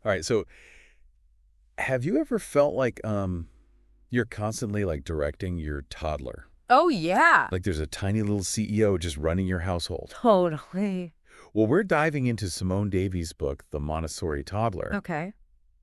All right, so have you ever felt like you're constantly like directing your toddler? Oh, yeah. Like there's a tiny little CEO just running your household. Totally. Well, we're diving into Simone Davies' book, The Montessori Toddler, Okay.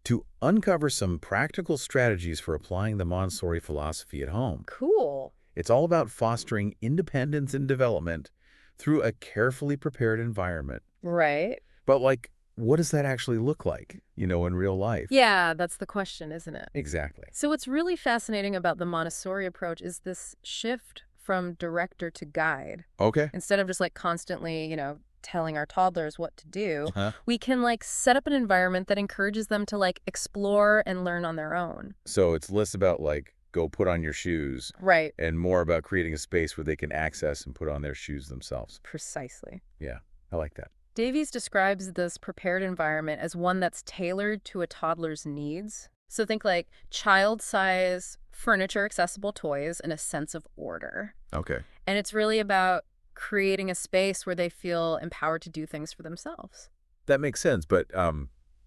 to uncover some practical strategies for applying the Montessori philosophy at home. Cool. It's all about fostering independence and development through a carefully prepared environment. Right. But like, what does that actually look like, in real life? Yeah, that's the question, isn't it? Exactly. So what's really fascinating about the Montessori approach is this shift from director to guide. Okay. Instead of just like constantly, telling our toddlers what to do, Uh-huh. we can like set up an environment that encourages them to like explore and learn on their own. So it's less about like, go put on your shoes Right. and more about creating a space where they can access and put on their shoes themselves. Precisely. Yeah, I like that. Davies describes this prepared environment as one that's tailored to a toddler's needs. So think like child-size, furniture-accessible toys and a sense of order. Okay. And it's really about creating a space where they feel empowered to do things for themselves. That makes sense, but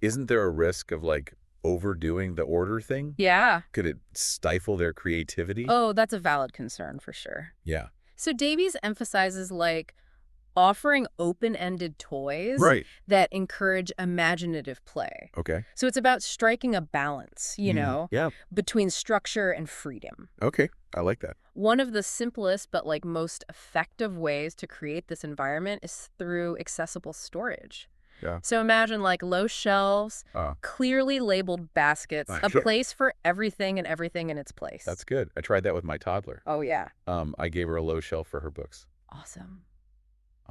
isn't there a risk of like overdoing the order thing? Yeah. Could it stifle their creativity? Oh, that's a valid concern for sure. Yeah. So Davies emphasizes like offering open-ended toys Right. that encourage imaginative play. Okay. So it's about striking a balance, Yeah. between structure and freedom. Okay. I like that. One of the simplest but like most effective ways to create this environment is through accessible storage. Yeah. So imagine like low shelves, Uh, clearly labeled baskets, a Sure. place for everything and everything in its place. That's good. I tried that with my toddler. Oh, yeah. I gave her a low shelf for her books. Awesome.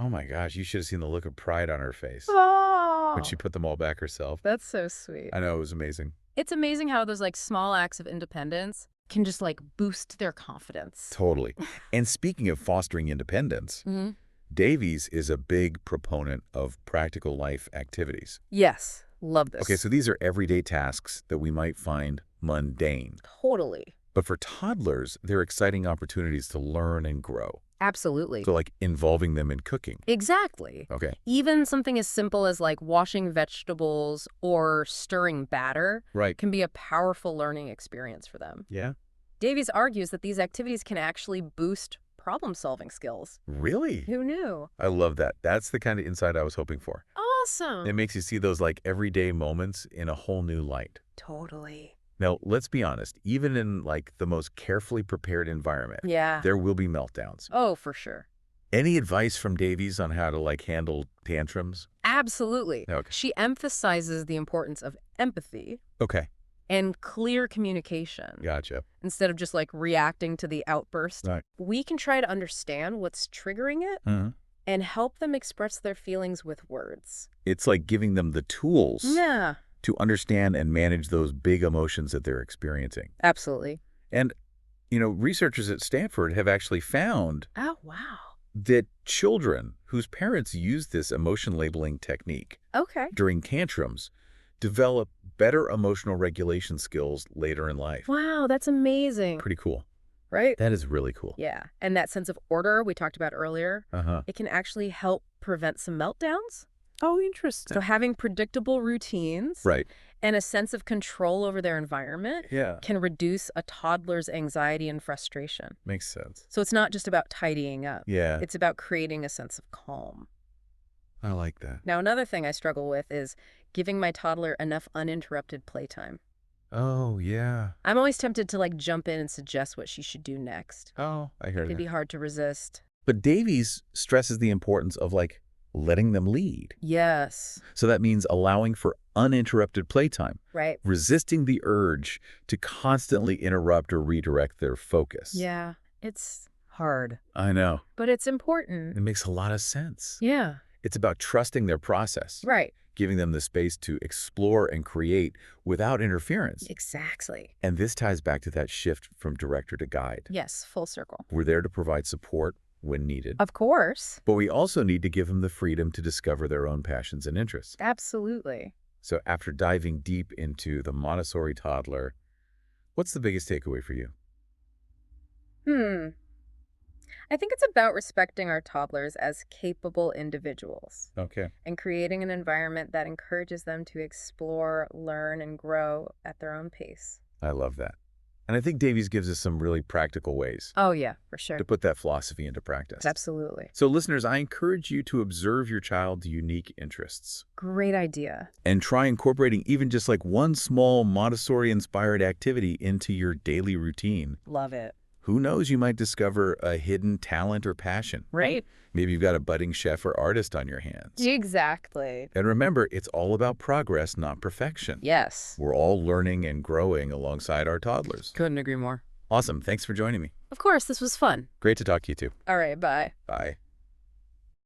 Oh my gosh, you should have seen the look of pride on her face when she Oh, put them all back herself. that's so sweet. I know, it was amazing. It's amazing how those like small acts of independence can just like boost their confidence. Totally. And speaking of fostering independence, Hmm. Davies is a big proponent of practical life activities. Yes, love this. Okay, so these are everyday tasks that we might find mundane. Totally. But for toddlers, they're exciting opportunities to learn and grow. Absolutely. So like involving them in cooking. Exactly. Okay. Even something as simple as like washing vegetables or stirring batter Right. can be a powerful learning experience for them. Yeah. Davies argues that these activities can actually boost problem-solving skills. Really? Who knew? I love that. That's the kind of insight I was hoping for. It Awesome. makes you see those like everyday moments in a whole new light. Totally. Now, let's be honest, even in like the most carefully prepared environment, Yeah. there will be meltdowns. Oh, for sure. Any advice from Davies on how to like handle tantrums? Absolutely. Okay. She emphasizes the importance of empathy Okay. and clear communication. Gotcha. Instead of just like reacting to the outburst. Right. We can try to understand what's triggering it Mhm. and help them express their feelings with words. It's like giving them the tools Yeah, to understand and manage those big emotions that they're experiencing. absolutely. And, researchers at Stanford have actually found Oh, wow. that children whose parents use this emotion labeling technique Okay. during tantrums develop better emotional regulation skills later in life. Wow, that's amazing. Pretty cool. Right? That is really cool. Yeah. And that sense of order we talked about earlier, Uh-huh. it can actually help prevent some meltdowns. Oh, interesting. So having predictable routines Right. and a sense of control over their environment Yeah. can reduce a toddler's anxiety and frustration. Makes sense. So it's not just about tidying up. Yeah. It's about creating a sense of calm. I like that. Now, another thing I struggle with is giving my toddler enough uninterrupted playtime. Oh, yeah. I'm always tempted to like jump in and suggest what she should do next. Oh, I hear It'd be that. hard to resist. But Davies stresses the importance of like letting them lead. Yes. So that means allowing for uninterrupted playtime, Right. resisting the urge to constantly interrupt or redirect their focus. Yeah. It's hard, I know. but it's important. It makes a lot of sense. Yeah. It's about trusting their process, Right. giving them the space to explore and create without interference. Exactly. And this ties back to that shift from director to guide. Yes. Full circle. We're there to provide support when needed, Of course. but we also need to give them the freedom to discover their own passions and interests. Absolutely. So after diving deep into the Montessori toddler, what's the biggest takeaway for you? I think it's about respecting our toddlers as capable individuals Okay. and creating an environment that encourages them to explore, learn, and grow at their own pace. I love that. And I think Davies gives us some really practical ways Oh, yeah, for to sure. put that philosophy into practice. Absolutely. So listeners, I encourage you to observe your child's unique interests Great idea. and try incorporating even just like one small Montessori-inspired activity into your daily routine. Love it. Who knows, you might discover a hidden talent or passion. Right? Maybe you've got a budding chef or artist on your hands. Exactly. And remember, it's all about progress, not perfection. Yes. We're all learning and growing alongside our toddlers. Couldn't agree more. Awesome. Thanks for joining me. Of course, this was fun. Great to talk to you too. All right, bye. Bye.